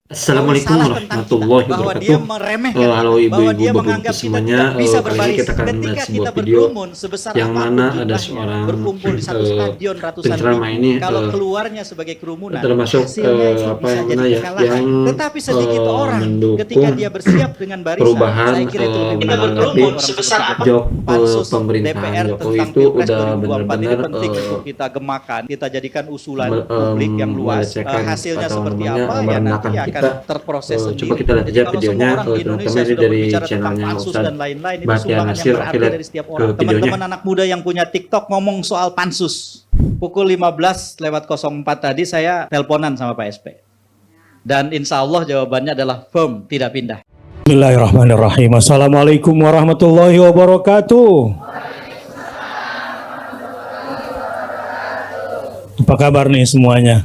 Bahwa Assalamualaikum salah tentang kita, warahmatullahi bahwa dia wabarakatuh. meremehkan Halo kita, bahwa ibu-ibu, dia bapak-bapak menganggap kita semuanya. tidak bisa Kali ini berbaris. kita akan melihat Ketika sebuah kita video berkerumun sebesar yang apapun mana ada jumlahnya, seorang berkumpul di satu stadion ratusan penceramah ribu, ini kalau keluarnya sebagai kerumunan, termasuk hasilnya itu apa bisa yang jadi mana ya, kekalahan. yang Tetapi sedikit orang ketika mendukung dia bersiap dengan barisan, perubahan saya kira itu lebih menanggapi menakutkan orang sebesar apa. job Pansus pemerintahan DPR Jokowi tentang itu Pilpres udah 2024 ini benar-benar penting untuk kita gemakan, kita jadikan usulan publik yang luas. melecehkan Hasilnya atau seperti namanya apa ya nanti merendahkan akan kita. terproses sendiri. Coba kita lihat Jadi aja kalau videonya, semua orang di teman-teman Indonesia ini sudah dari berbicara tentang channelnya pansus Ustadz dan lain-lain, itu Bahtiar sumbangan yang Nasir. Oke, berarti lihat dari setiap ke orang. videonya. Teman-teman anak muda yang punya TikTok ngomong soal pansus. Pukul 15:04 tadi saya teleponan sama Pak SP. Dan insya Allah jawabannya adalah firm, tidak pindah. Bismillahirrahmanirrahim. Assalamualaikum warahmatullahi wabarakatuh. Apa kabar nih semuanya?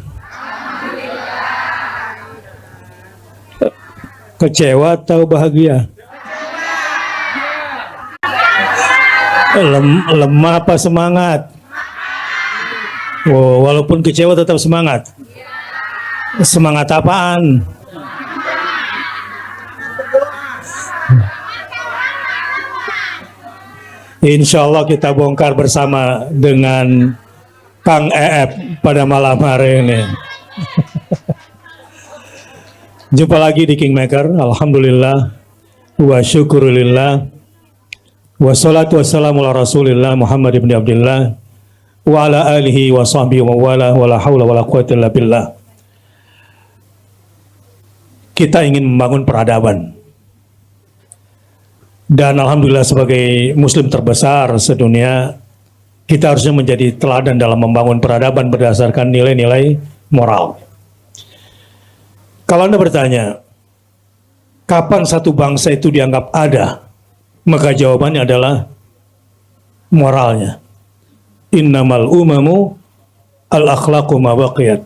Kecewa atau bahagia? Lemah apa semangat? Oh, walaupun kecewa tetap semangat. Semangat apaan? Insya Allah kita bongkar bersama dengan Kang EF pada malam hari ini. Jumpa lagi di Kingmaker. Alhamdulillah wa syukurillah wassalatu wassalamu ala rasulillah Muhammad ibn Abdullah wa ala alihi wa sahbihi wa wala wa la hawla wa la quwwata illa billah. Kita ingin membangun peradaban. Dan alhamdulillah sebagai muslim terbesar sedunia, kita harusnya menjadi teladan dalam membangun peradaban berdasarkan nilai-nilai moral. Kalau Anda bertanya, kapan satu bangsa itu dianggap ada? Maka jawabannya adalah moralnya. Innamal umamu al-akhlaqu ma baqiyat.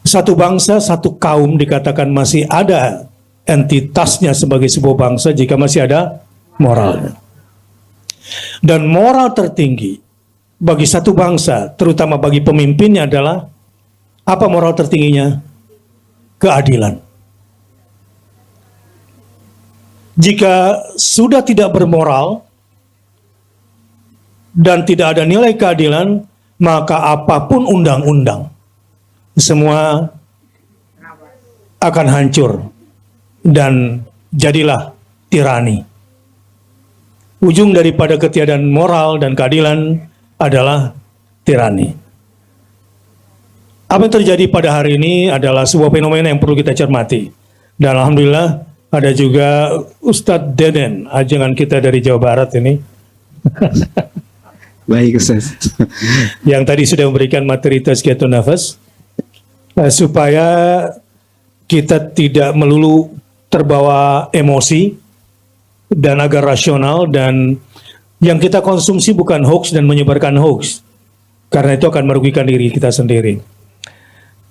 Satu bangsa, satu kaum dikatakan masih ada entitasnya sebagai sebuah bangsa jika masih ada moralnya. Dan moral tertinggi bagi satu bangsa, terutama bagi pemimpinnya adalah apa moral tertingginya? Keadilan. Jika sudah tidak bermoral dan tidak ada nilai keadilan, maka apapun undang-undang semua akan hancur dan jadilah tirani. Ujung daripada ketiadaan moral dan keadilan adalah tirani. Apa yang terjadi pada hari ini adalah sebuah fenomena yang perlu kita cermati. Dan alhamdulillah ada juga Ustadz Deden, ajangan kita dari Jawa Barat ini. Baik Ustaz. Yang tadi sudah memberikan materi tazkiyatun nafas. Supaya kita tidak melulu terbawa emosi dan agar rasional, dan yang kita konsumsi bukan hoax dan menyebarkan hoax, karena itu akan merugikan diri kita sendiri.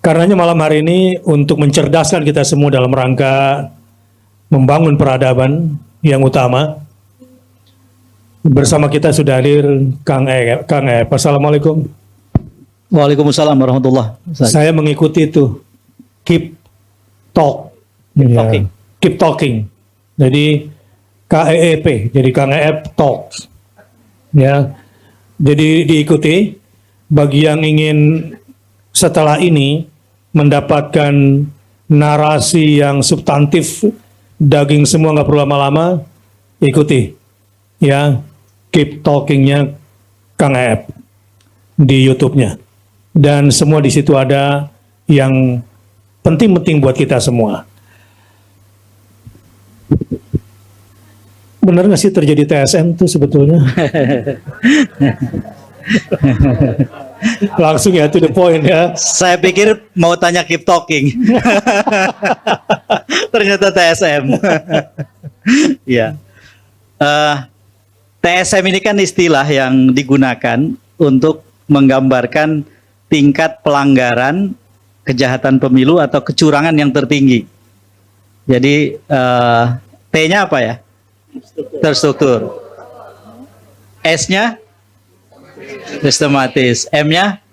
Karenanya malam hari ini untuk mencerdaskan kita semua dalam rangka membangun peradaban yang utama, bersama kita sudah hadir Kang E. Assalamualaikum. Waalaikumsalam warahmatullahi wabarakatuh. Saya mengikuti itu keep talk, talking. Keep talking. Jadi KEEP, jadi Kang EF Talks. Ya, jadi diikuti. Bagi yang ingin setelah ini mendapatkan narasi yang substantif, daging semua nggak perlu lama-lama, ikuti. Ya, keep talkingnya Kang EF di YouTube-nya. Dan semua di situ ada yang penting-penting buat kita semua. Benar nggak sih terjadi TSM tuh sebetulnya? Langsung ya to the point ya. Saya pikir mau tanya keep talking. Ternyata TSM. Ya. TSM ini kan istilah yang digunakan untuk menggambarkan tingkat pelanggaran kejahatan pemilu atau kecurangan yang tertinggi. Jadi T-nya apa ya? Terstruktur. S-nya sistematis. M-nya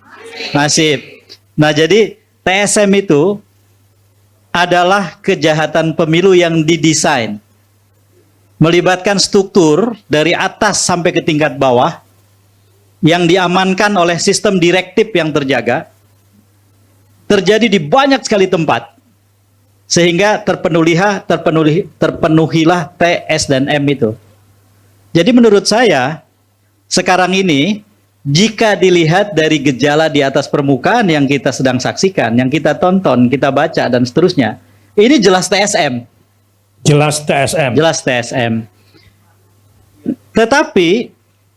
masif. Nah, jadi TSM itu adalah kejahatan pemilu yang didesain, melibatkan struktur dari atas sampai ke tingkat bawah, yang diamankan oleh sistem direktif yang terjaga, terjadi di banyak sekali tempat, sehingga terpenuhilah T, S, dan M itu. Jadi menurut saya, sekarang ini, jika dilihat dari gejala di atas permukaan yang kita sedang saksikan, yang kita tonton, kita baca, dan seterusnya, ini jelas TSM. Jelas TSM. Jelas TSM. Tetapi,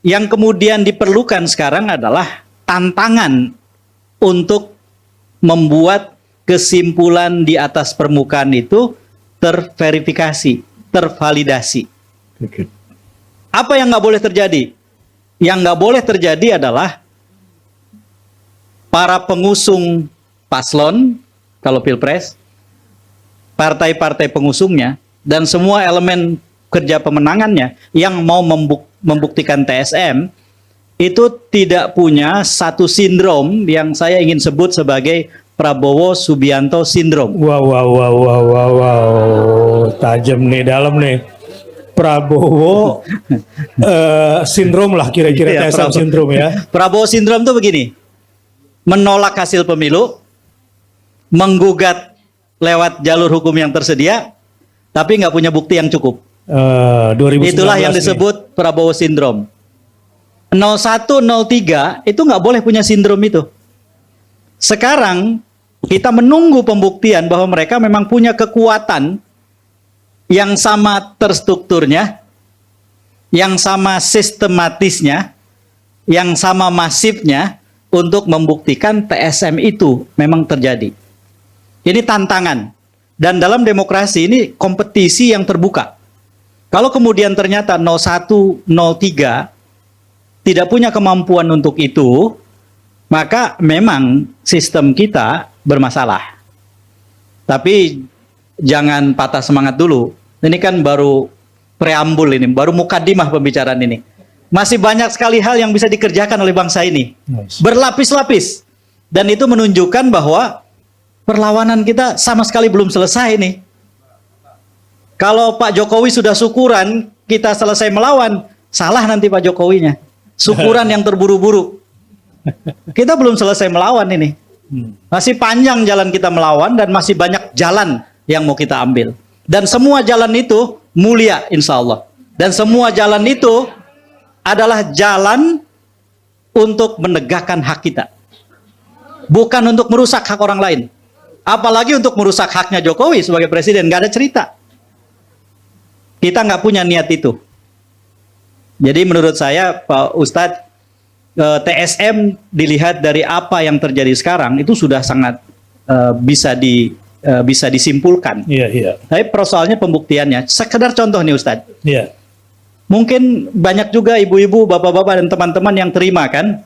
yang kemudian diperlukan sekarang adalah tantangan untuk membuat kesimpulan di atas permukaan itu terverifikasi, tervalidasi. Apa yang nggak boleh terjadi? Yang nggak boleh terjadi adalah para pengusung paslon, kalau pilpres, partai-partai pengusungnya, dan semua elemen kerja pemenangannya yang mau membuktikan TSM, itu tidak punya satu sindrom yang saya ingin sebut sebagai Prabowo Subianto Sindrom. Wow. Tajam nih, dalam nih. Prabowo sindrom lah kira-kira, Iya, TSM sindrom ya. Prabowo Sindrom itu begini, menolak hasil pemilu, menggugat lewat jalur hukum yang tersedia, tapi nggak punya bukti yang cukup. 2019 Itulah yang nih. disebut Prabowo Sindrom. 01, 03 itu nggak boleh punya sindrom itu. Sekarang kita menunggu pembuktian bahwa mereka memang punya kekuatan yang sama terstrukturnya, yang sama sistematisnya, yang sama masifnya untuk membuktikan TSM itu memang terjadi. Ini tantangan. Dan dalam demokrasi ini kompetisi yang terbuka. Kalau kemudian ternyata 01, 03 tidak punya kemampuan untuk itu, maka memang sistem kita bermasalah. Tapi jangan patah semangat dulu. Ini kan baru preambul ini, baru mukadimah pembicaraan ini. Masih banyak sekali hal yang bisa dikerjakan oleh bangsa ini. Nice. Berlapis-lapis. Dan itu menunjukkan bahwa perlawanan kita sama sekali belum selesai nih. Kalau Pak Jokowi sudah syukuran, kita selesai melawan, salah nanti Pak Jokowinya. Syukuran yang terburu-buru. Kita belum selesai melawan ini. Masih panjang jalan kita melawan dan masih banyak jalan yang mau kita ambil. Dan semua jalan itu mulia insya Allah. Dan semua jalan itu adalah jalan untuk menegakkan hak kita. Bukan untuk merusak hak orang lain. Apalagi untuk merusak haknya Jokowi sebagai presiden. Nggak ada cerita. Kita nggak punya niat itu. Jadi menurut saya Pak Ustadz, TSM dilihat dari apa yang terjadi sekarang itu sudah sangat bisa disimpulkan. Iya. Tapi persoalannya pembuktiannya. Sekedar contoh nih Ustadz. Iya. Mungkin banyak juga ibu-ibu, bapak-bapak dan teman-teman yang terima kan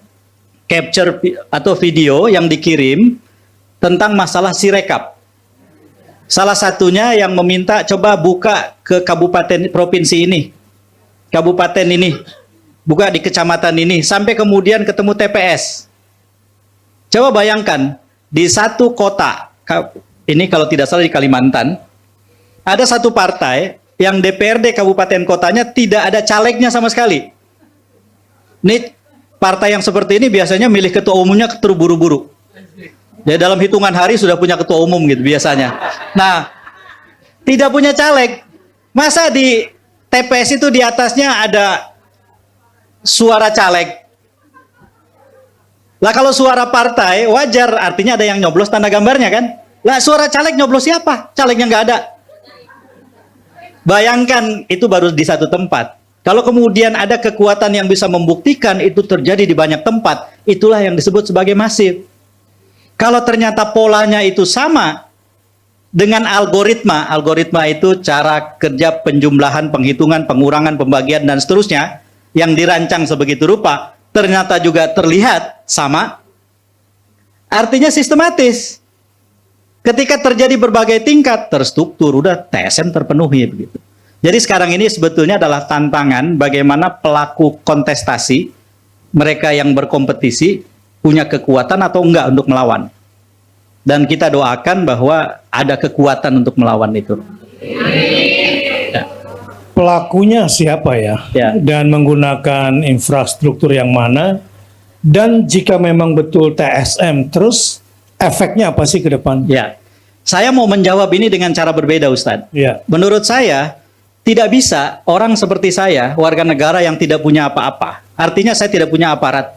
capture atau video yang dikirim tentang masalah Sirekap. Salah satunya yang meminta coba buka ke kabupaten provinsi ini. Kabupaten ini. Buka di kecamatan ini sampai kemudian ketemu TPS. Coba bayangkan di satu kota, ini kalau tidak salah di Kalimantan, ada satu partai yang DPRD kabupaten kotanya tidak ada calegnya sama sekali. Ini partai yang seperti ini biasanya milih ketua umumnya terburu-buru. Jadi dalam hitungan hari sudah punya ketua umum gitu biasanya. Nah, tidak punya caleg. Masa di TPS itu di atasnya ada suara caleg? Lah kalau suara partai wajar, artinya ada yang nyoblos tanda gambarnya kan? Lah suara caleg nyoblos siapa? Calegnya nggak ada. Bayangkan itu baru di satu tempat. Kalau kemudian ada kekuatan yang bisa membuktikan itu terjadi di banyak tempat, itulah yang disebut sebagai masif. Kalau ternyata polanya itu sama dengan algoritma, algoritma itu cara kerja penjumlahan, penghitungan, pengurangan, pembagian, dan seterusnya, yang dirancang sebegitu rupa, ternyata juga terlihat sama, artinya sistematis. Ketika terjadi berbagai tingkat, terstruktur, udah TSM terpenuhi begitu. Jadi sekarang ini sebetulnya adalah tantangan bagaimana pelaku kontestasi, mereka yang berkompetisi, punya kekuatan atau enggak untuk melawan. Dan kita doakan bahwa ada kekuatan untuk melawan itu. Pelakunya siapa ya? Ya. Dan menggunakan infrastruktur yang mana? Dan jika memang betul TSM, terus efeknya apa sih ke depan? Ya, saya mau menjawab ini dengan cara berbeda, Ustadz. Ya. Menurut saya, tidak bisa orang seperti saya, warga negara yang tidak punya apa-apa. Artinya saya tidak punya aparat.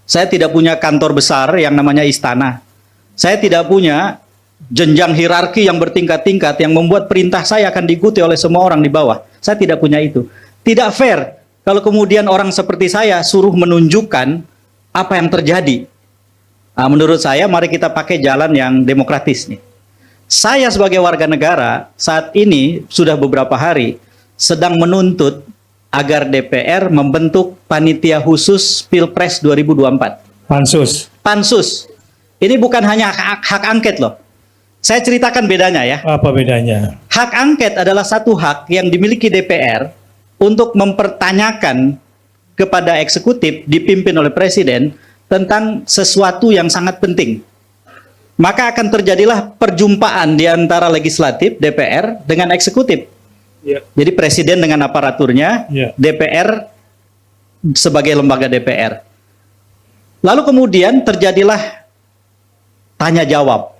Saya tidak punya kantor besar yang namanya istana. Saya tidak punya jenjang hierarki yang bertingkat-tingkat yang membuat perintah saya akan diikuti oleh semua orang di bawah. Saya tidak punya itu. Tidak fair kalau kemudian orang seperti saya suruh menunjukkan apa yang terjadi. Nah, menurut saya mari kita pakai jalan yang demokratis nih. Saya sebagai warga negara saat ini sudah beberapa hari sedang menuntut agar DPR membentuk panitia khusus Pilpres 2024. Pansus. Pansus. Ini bukan hanya hak angket loh. Saya ceritakan bedanya ya. Apa bedanya? Hak angket adalah satu hak yang dimiliki DPR untuk mempertanyakan kepada eksekutif dipimpin oleh presiden tentang sesuatu yang sangat penting. Maka akan terjadilah perjumpaan di antara legislatif DPR dengan eksekutif. Ya. Jadi presiden dengan aparaturnya, Ya. DPR sebagai lembaga DPR. Lalu kemudian terjadilah tanya jawab.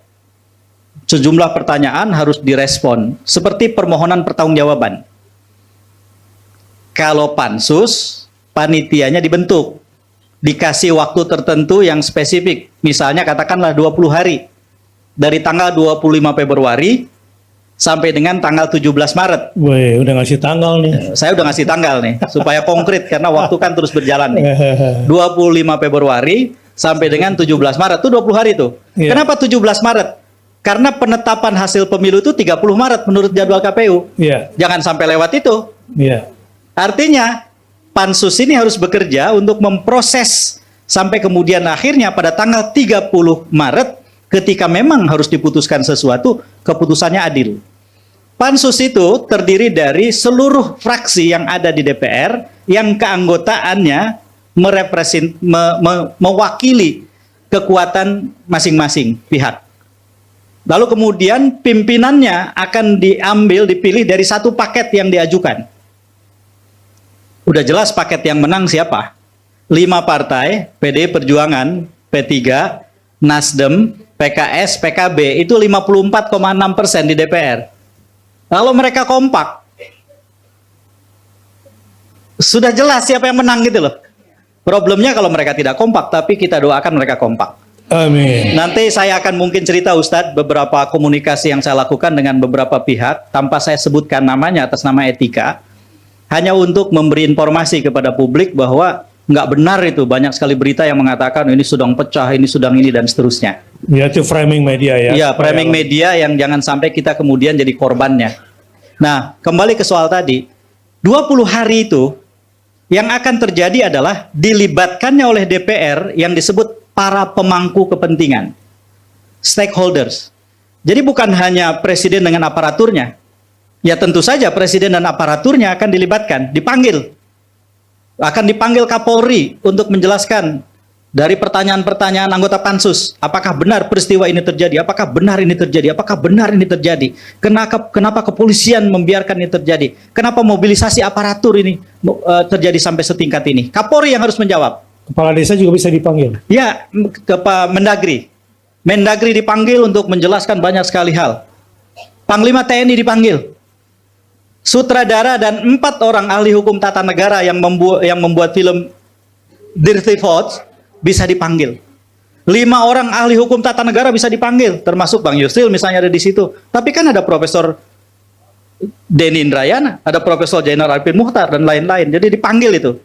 Sejumlah pertanyaan harus direspon seperti permohonan pertanggungjawaban. Kalau pansus, panitianya dibentuk, dikasih waktu tertentu yang spesifik. Misalnya katakanlah 20 hari. Dari tanggal 25 Februari sampai dengan tanggal 17 Maret. Woi, udah ngasih tanggal nih. Saya udah ngasih tanggal nih, supaya konkret karena waktu kan terus berjalan nih. 25 Februari sampai dengan 17 Maret, itu 20 hari tuh. Iya. Kenapa 17 Maret? Karena penetapan hasil pemilu itu 30 Maret menurut jadwal KPU. Iya. Jangan sampai lewat itu. Iya. Artinya, pansus ini harus bekerja untuk memproses sampai kemudian akhirnya pada tanggal 30 Maret ketika memang harus diputuskan sesuatu, keputusannya adil. Pansus itu terdiri dari seluruh fraksi yang ada di DPR yang keanggotaannya mewakili kekuatan masing-masing pihak. Lalu kemudian pimpinannya akan dipilih dari satu paket yang diajukan. Udah jelas paket yang menang siapa? 5 partai, PDI Perjuangan, P3, Nasdem, PKS, PKB, itu 54,6% di DPR. Kalau mereka kompak, sudah jelas siapa yang menang gitu loh. Problemnya kalau mereka tidak kompak, tapi kita doakan mereka kompak. Amin. Nanti saya akan mungkin cerita Ustadz beberapa komunikasi yang saya lakukan dengan beberapa pihak tanpa saya sebutkan namanya atas nama etika, hanya untuk memberi informasi kepada publik bahwa nggak benar itu, banyak sekali berita yang mengatakan ini sedang pecah, ini sedang ini dan seterusnya. Ya, itu framing media ya. Iya, framing media yang jangan sampai kita kemudian jadi korbannya. Nah, kembali ke soal tadi, 20 hari itu yang akan terjadi adalah dilibatkannya oleh DPR yang disebut para pemangku kepentingan, stakeholders. Jadi bukan hanya presiden dengan aparaturnya. Ya tentu saja presiden dan aparaturnya akan dilibatkan, dipanggil. Akan dipanggil Kapolri untuk menjelaskan dari pertanyaan-pertanyaan anggota pansus, apakah benar peristiwa ini terjadi, apakah benar ini terjadi, apakah benar ini terjadi, kenapa kepolisian membiarkan ini terjadi, kenapa mobilisasi aparatur ini terjadi sampai setingkat ini. Kapolri yang harus menjawab. Kepala desa juga bisa dipanggil. Ya, ke Pak Mendagri. Mendagri dipanggil untuk menjelaskan banyak sekali hal. Panglima TNI dipanggil. Sutradara dan 4 orang ahli hukum tata negara yang membuat film Dirty Thoughts bisa dipanggil. 5 orang ahli hukum tata negara bisa dipanggil, termasuk Bang Yusril misalnya ada di situ. Tapi kan ada Profesor Denny Indrayana, ada Profesor Jainar Arifin Muchtar dan lain-lain. Jadi dipanggil itu.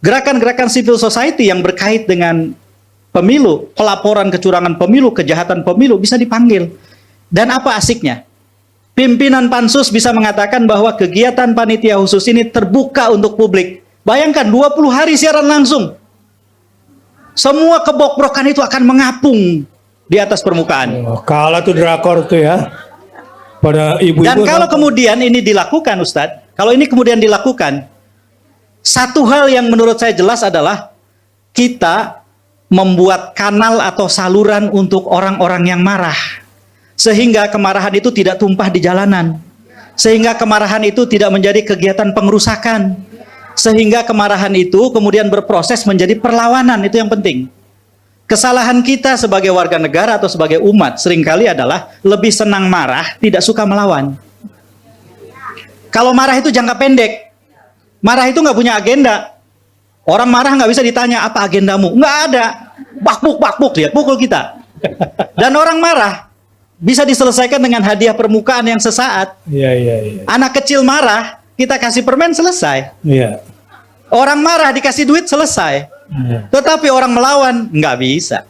Gerakan-gerakan civil society yang berkait dengan pemilu, pelaporan kecurangan pemilu, kejahatan pemilu bisa dipanggil. Dan apa asiknya? Pimpinan pansus bisa mengatakan bahwa kegiatan panitia khusus ini terbuka untuk publik. Bayangkan 20 hari siaran langsung. Semua kebokbrokan itu akan mengapung di atas permukaan. Oh, kalah tuh drakor tuh ya. Pada ibu-ibu. Dan kalau kemudian ini dilakukan, Ustadz, kalau ini kemudian dilakukan, satu hal yang menurut saya jelas adalah kita membuat kanal atau saluran untuk orang-orang yang marah. Sehingga kemarahan itu tidak tumpah di jalanan. Sehingga kemarahan itu tidak menjadi kegiatan pengerusakan. Sehingga kemarahan itu kemudian berproses menjadi perlawanan, itu yang penting. Kesalahan kita sebagai warga negara atau sebagai umat seringkali adalah lebih senang marah, tidak suka melawan. Kalau marah itu jangka pendek, marah itu nggak punya agenda. Orang marah nggak bisa ditanya apa agendamu, nggak ada. Bakbuk dia pukul kita. Dan orang marah bisa diselesaikan dengan hadiah permukaan yang sesaat. Iya. Anak kecil marah, kita kasih permen selesai. Iya. Orang marah dikasih duit selesai. Tetapi orang melawan nggak bisa.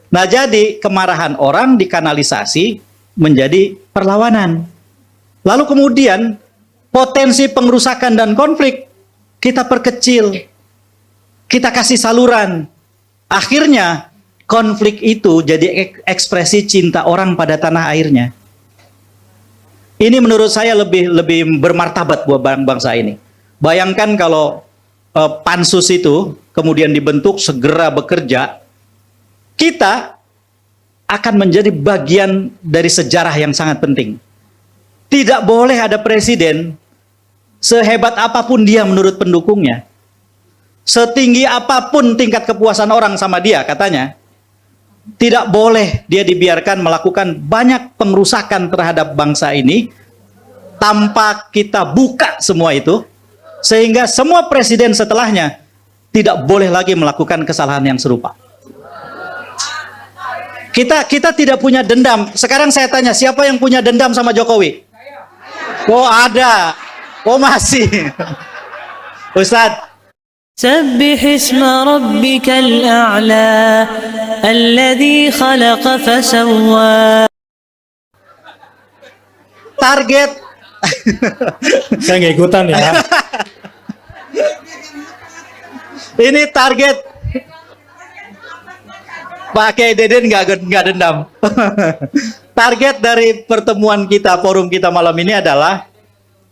Nah, jadi kemarahan orang dikanalisasi menjadi perlawanan. Lalu kemudian potensi pengerusakan dan konflik kita perkecil, kita kasih saluran. Akhirnya konflik itu jadi ekspresi cinta orang pada tanah airnya. Ini menurut saya lebih bermartabat buat bangsa ini. Bayangkan kalau pansus itu kemudian dibentuk, segera bekerja, kita akan menjadi bagian dari sejarah yang sangat penting. Tidak boleh ada presiden sehebat apapun dia menurut pendukungnya, setinggi apapun tingkat kepuasan orang sama dia katanya, tidak boleh dia dibiarkan melakukan banyak pengerusakan terhadap bangsa ini tanpa kita buka semua itu, sehingga semua presiden setelahnya tidak boleh lagi melakukan kesalahan yang serupa. Kita tidak punya dendam. Sekarang saya tanya, siapa yang punya dendam sama Jokowi? Oh ada. Oh masih. Ustadz. سبح اسم ربك الأعلى الذي خلق فسوى. Target. Saya nggak ikutan ya. Ini target. Pak Kiai Deden nggak dendam. Target dari pertemuan kita, forum kita malam ini adalah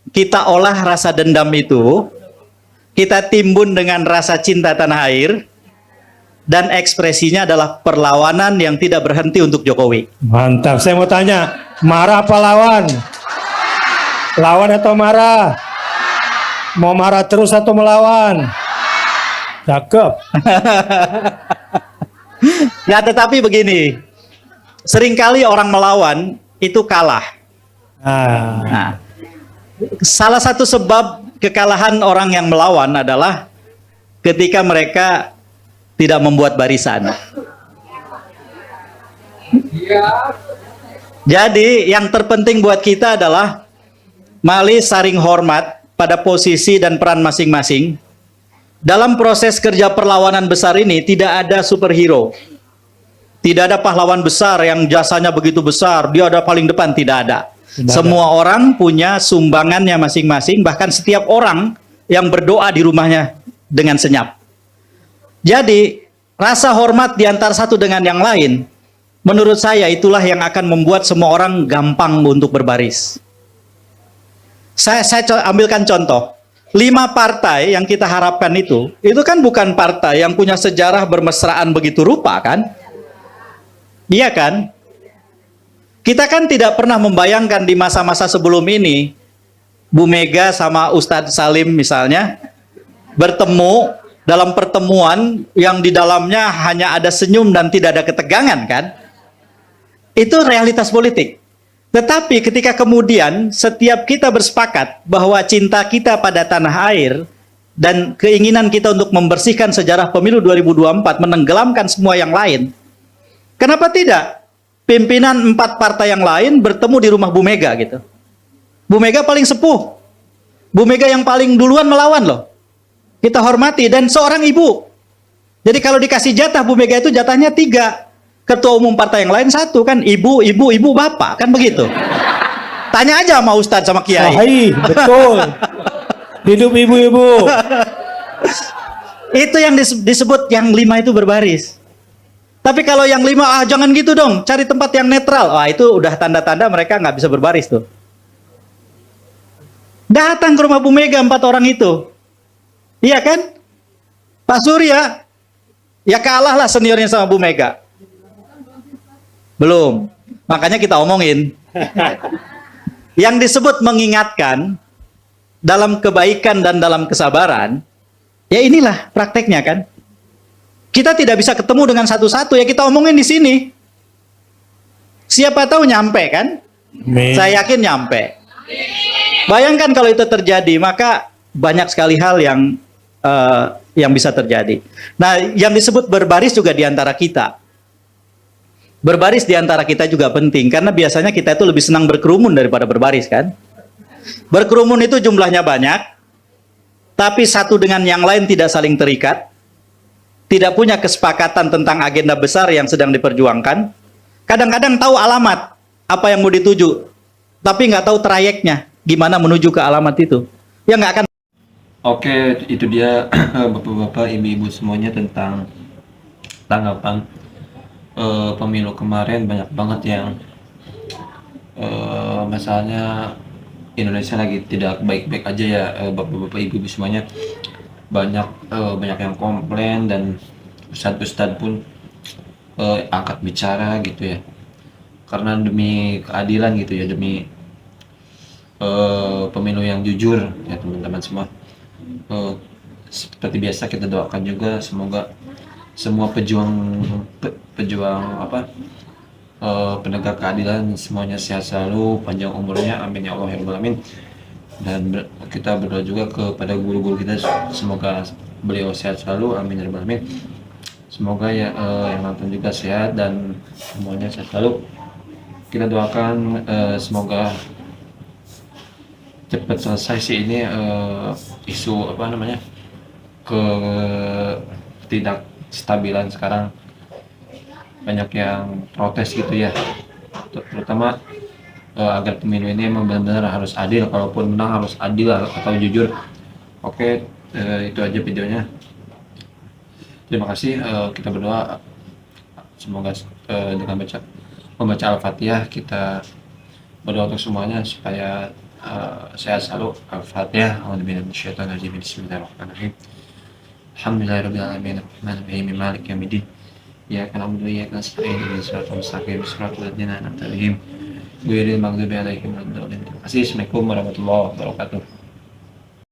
kita olah rasa dendam itu, kita timbun dengan rasa cinta tanah air, dan ekspresinya adalah perlawanan yang tidak berhenti untuk Jokowi. Mantap. Saya mau tanya, marah apa lawan? Lawan atau marah? Mau marah terus atau melawan? Cakep. Ya, tetapi begini, seringkali orang melawan itu kalah. Nah, salah satu sebab kekalahan orang yang melawan adalah ketika mereka tidak membuat barisan. Jadi yang terpenting buat kita adalah mari saling hormat pada posisi dan peran masing-masing. Dalam proses kerja perlawanan besar ini tidak ada superhero. Tidak ada pahlawan besar yang jasanya begitu besar, dia ada paling depan, tidak ada. Semua orang punya sumbangannya masing-masing, bahkan setiap orang yang berdoa di rumahnya dengan senyap. Jadi, rasa hormat di antara satu dengan yang lain, menurut saya itulah yang akan membuat semua orang gampang untuk berbaris. Saya ambilkan contoh. 5 partai yang kita harapkan itu kan bukan partai yang punya sejarah bermesraan begitu rupa kan? Iya kan? Kita kan tidak pernah membayangkan di masa-masa sebelum ini Bu Mega sama Ustadz Salim misalnya bertemu dalam pertemuan yang di dalamnya hanya ada senyum dan tidak ada ketegangan kan? Itu realitas politik. Tetapi ketika kemudian setiap kita bersepakat bahwa cinta kita pada tanah air dan keinginan kita untuk membersihkan sejarah pemilu 2024 menenggelamkan semua yang lain, kenapa tidak pimpinan 4 partai yang lain bertemu di rumah Bu Mega gitu? Bu Mega paling sepuh, Bu Mega yang paling duluan melawan loh. Kita hormati, dan seorang ibu. Jadi kalau dikasih jatah Bu Mega itu jatahnya 3. Ketua umum partai yang lain 1 kan, ibu, bapak, kan begitu. Tanya aja sama Ustadz sama Kiai. Betul. Hidup ibu-ibu. Itu yang disebut yang 5 itu berbaris. Tapi kalau yang 5, jangan gitu dong, cari tempat yang netral. Itu udah tanda-tanda mereka nggak bisa berbaris tuh. Datang ke rumah Bu Mega 4 orang itu. Iya kan? Pak Surya, Ya kalah lah seniornya sama Bu Mega. Belum. Makanya kita omongin. Yang disebut mengingatkan dalam kebaikan dan dalam kesabaran, ya inilah prakteknya kan. Kita tidak bisa ketemu dengan satu-satu, ya kita omongin di sini. Siapa tahu nyampe kan? Amin. Saya yakin nyampe. Bayangkan kalau itu terjadi, maka banyak sekali hal yang bisa terjadi. Nah, yang disebut berbaris juga di antara kita. Berbaris di antara kita juga penting, karena biasanya kita itu lebih senang berkerumun daripada berbaris kan. Berkerumun itu jumlahnya banyak, tapi satu dengan yang lain tidak saling terikat, tidak punya kesepakatan tentang agenda besar yang sedang diperjuangkan. Kadang-kadang tahu alamat apa yang mau dituju, tapi nggak tahu trayeknya, gimana menuju ke alamat itu. Ya nggak akan. Oke, itu dia bapak-bapak, ibu-ibu semuanya tentang tanggapan pemilu kemarin. Banyak banget yang masalahnya Indonesia lagi tidak baik-baik aja ya, bapak-bapak, ibu-ibu semuanya. Banyak yang komplain, dan ustadz-ustadz pun angkat bicara gitu ya, karena demi keadilan gitu ya, demi pemilu yang jujur ya teman-teman semua. Seperti biasa kita doakan juga semoga semua pejuang penegak keadilan semuanya sehat selalu, panjang umurnya, amin ya Allah ya rabbal alamin. Dan kita berdoa juga kepada guru-guru kita, semoga beliau sehat selalu, amin ya rabbal alamin. Semoga ya yang nonton juga sehat dan semuanya sehat selalu. Kita doakan semoga cepat selesai sih ini isu ketidakstabilan sekarang. Banyak yang protes gitu ya, terutama agar pemilu ini memang benar-benar harus adil, kalaupun menang harus adil atau jujur. Oke, itu aja videonya. Terima kasih. Kita berdoa semoga dengan membaca Al-Fatihah, kita berdoa untuk semuanya supaya sehat selalu. Al-Fatihah. Bismillahirrahmanirrahim. Alhamdulillahirabbil alamin. Arrahmanirrahim. Maliki yaumiddin. Iyyaka na'budu wa iyyaka nasta'in. Ihdinas siratal mustaqim. Siratal ladzina an'amta 'alaihim ghairil maghdubi 'alaihim waladdallin. Terima kasih. Assalamualaikum warahmatullahi wabarakatuh.